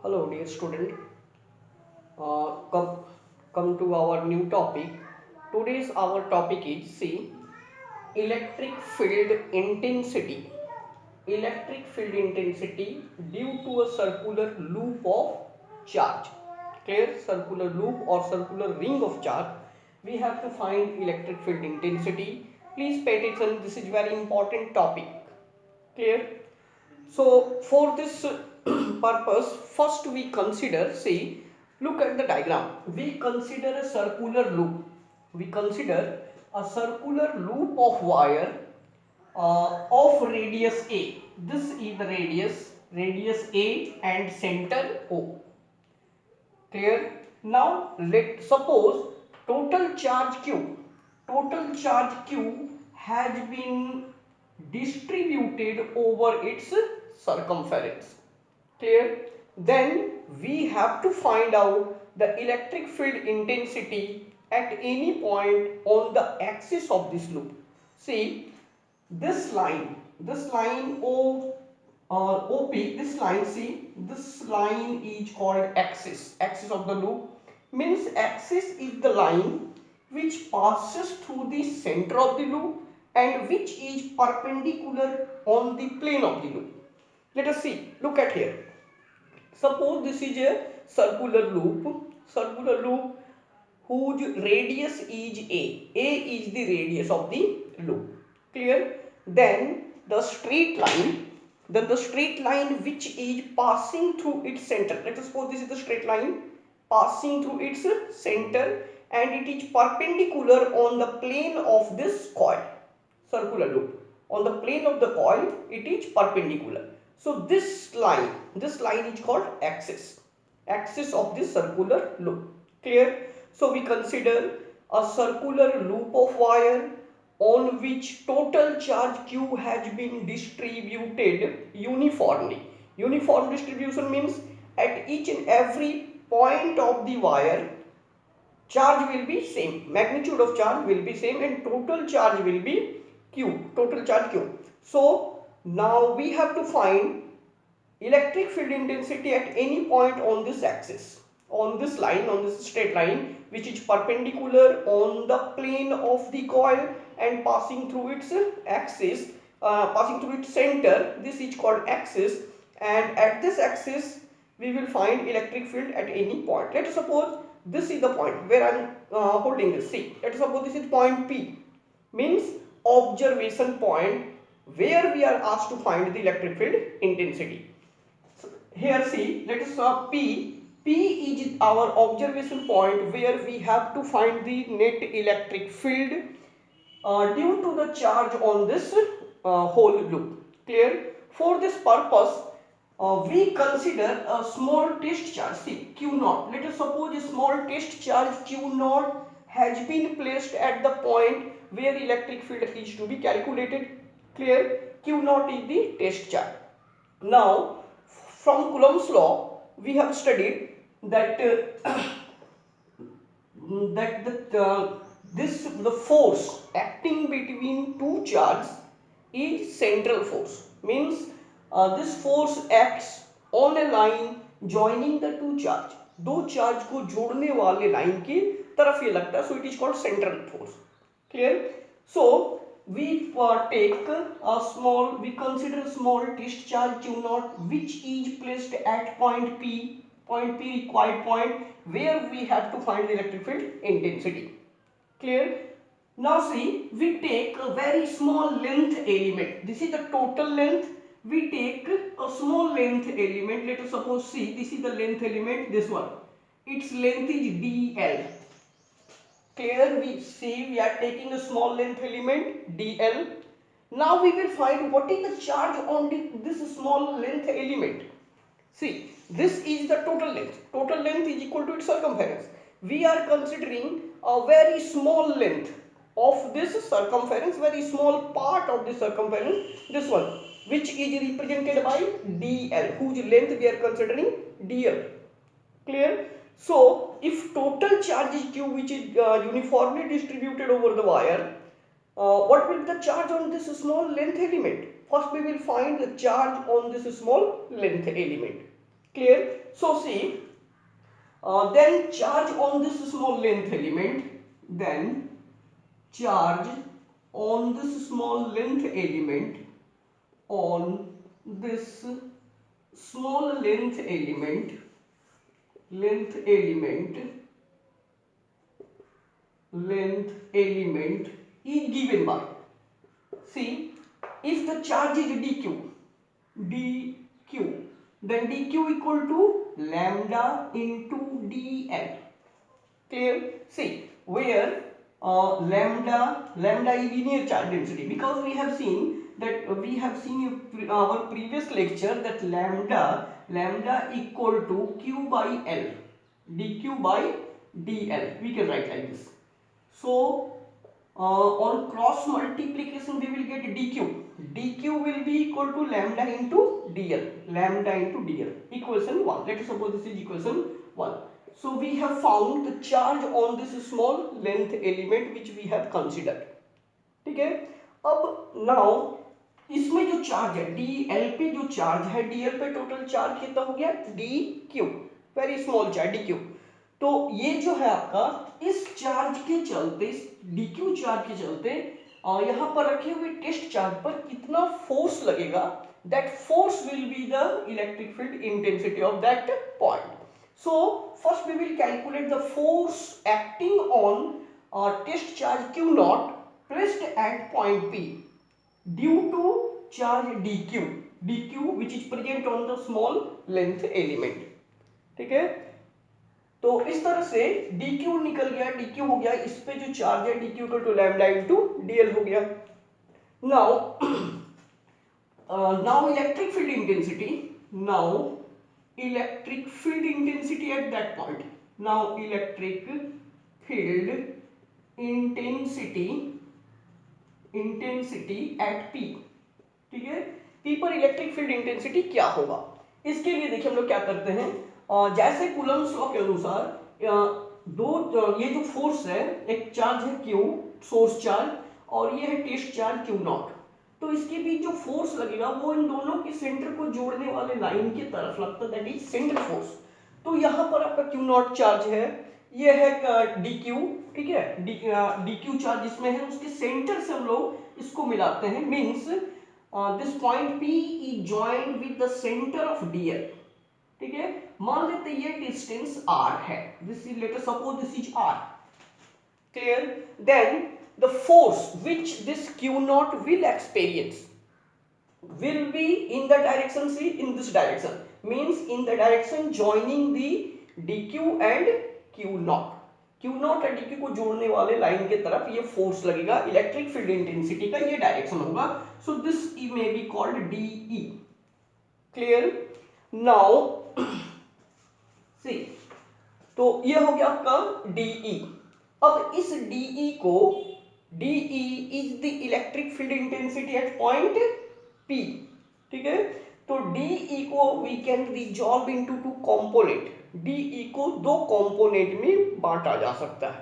Hello, dear student. Come, come to our new topic. Today's our topic is see electric field intensity. Electric field intensity due to a circular loop of charge. Clear? Circular loop or circular ring of charge. We have to find electric field intensity. Please pay attention. This is very important topic. Clear? So for this purpose, first we consider, see, look at the diagram. We consider a circular loop. We consider a circular loop of wire of radius A. This is the radius A and center O. Clear? Now let suppose total charge Q has been distributed over its circumference. Clear? Then we have to find out the electric field intensity at any point on the axis of this loop. See, this line OP, this line, see, this line is called axis of the loop. Means axis is the line which passes through the center of the loop and which is perpendicular on the plane of the loop. Let us see, look at here. Suppose this is a circular loop whose radius is A. A is the radius of the loop. Clear? Then the straight line which is passing through its center. Let us suppose this is the straight line passing through its center and it is perpendicular on the plane of this coil. Circular loop. On the plane of the coil, it is perpendicular. So this line is called axis of this circular loop. Clear? So we consider a circular loop of wire on which total charge Q has been distributed uniformly. Uniform distribution means at each and every point of the wire charge will be same, magnitude of charge will be same and total charge will be Q, total charge Q. So now we have to find electric field intensity at any point on this axis, on this line, on this straight line which is perpendicular on the plane of the coil and passing through its axis, passing through its center. This is called axis, and at this axis we will find electric field at any point. Let us suppose this is the point where I am holding this. See, let us suppose this is point P, means observation point where we are asked to find the electric field intensity. So here see, let us P is our observation point where we have to find the net electric field due to the charge on this whole loop. Clear? For this purpose, we consider a small test charge. See, Q naught. Let us suppose a small test charge Q naught has been placed at the point where electric field is to be calculated. Clear? Q naught is the test charge. Now, from Coulomb's law, we have studied that the force acting between two charges is central force. Means this force acts on a line joining the two charge. दो charge को जोड़ने वाले line की तरफ ये लगता है, so it is called central force. Clear? So we consider a small test charge Q naught which is placed at point P required point where we have to find the electric field intensity. Clear? Now see, we take a very small length element. This is the total length. We take a small length element. Let us suppose, see, this is the length element, this one. Its length is dl. Clear? We see we are taking a small length element dl. Now we will find what is the charge on this small length element. See, this is the total length. Total length is equal to its circumference. We are considering a very small length of this circumference, very small part of the circumference, this one, which is represented by dl, whose length we are considering dl. Clear? So, if total charge is Q, which is uniformly distributed over the wire, what will be the charge on this small length element? First we will find the charge on this small length element. Clear? So see, then charge on this small length element, then charge on this small length element, on this small length element is given by, see, if the charge is dq, then dq equal to lambda into dl. Clear? See, where lambda is linear charge density, because we have seen in our previous lecture that lambda equal to q by l, dq by dl, we can write like this. So on cross multiplication we will get dq will be equal to lambda into dl, equation 1. Let us suppose this is equation 1. So we have found the charge on this small length element which we have considered. ठीक है? अब now इसमें जो charge है dl पे, जो charge है dl पे टोटल चार्ज कितना हो गया, dq, very small charge dq. तो ये जो है आपका इस चार्ज के चलते, इस dq चार्ज के चलते यहाँ पर रखे हुए टेस्ट चार्ज पर कितना फोर्स लगेगा, that force will be the electric field intensity of that point. So first we will calculate the force acting on test charge q naught placed at point P due to charge dq which is present on the small length element. ठीक है? तो इस तरह से dq निकल गया, dq हो गया, इस पे जो चार्ज है dq equal to lambda into dl हो गया. Now electric field intensity, at that point, now electric field intensity at P. ठीक है? P पर इलेक्ट्रिक फील्ड इंटेंसिटी क्या होगा, इसके लिए देखिए हम लोग क्या करते हैं, जैसे कूलम्ब्स लॉ के अनुसार ये जो फोर्स है, एक चार्ज है Q, सोर्स चार्ज, और ये है टेस्ट चार्ज Q नॉट. तो इसके बीच जो फोर्स लगेगा वो इन दोनों के सेंटर को जोड़ने वाले लाइन की तरफ लगता है, दैट इज सेंटर फोर्स. तो यहाँ पर आपका Q नॉट चार्ज है, ये है dq. ठीक है? dq चार्ज जिसमें है उसके सेंटर से हम लोग इसको मिलाते हैं, means this point P is joined with the centre of dl. ठीक है? मान लेते ये डिस्टेंस r है, this is, let us suppose this is r. Clear? Then the force which this q naught will experience will be in the direction, see, in this direction, means in the direction joining the dq and q naught. q naught और dq को जोड़ने वाले line के तरफ ये force लगेगा, electric field intensity का ये डायरेक्शन होगा. So this may be called de. Clear? Now see, तो ये हो गया आपका de. अब इस de is the electric field intensity at point P. ठीक है? तो de को we can resolve into two component. de को दो कंपोनेंट में बांटा जा सकता है.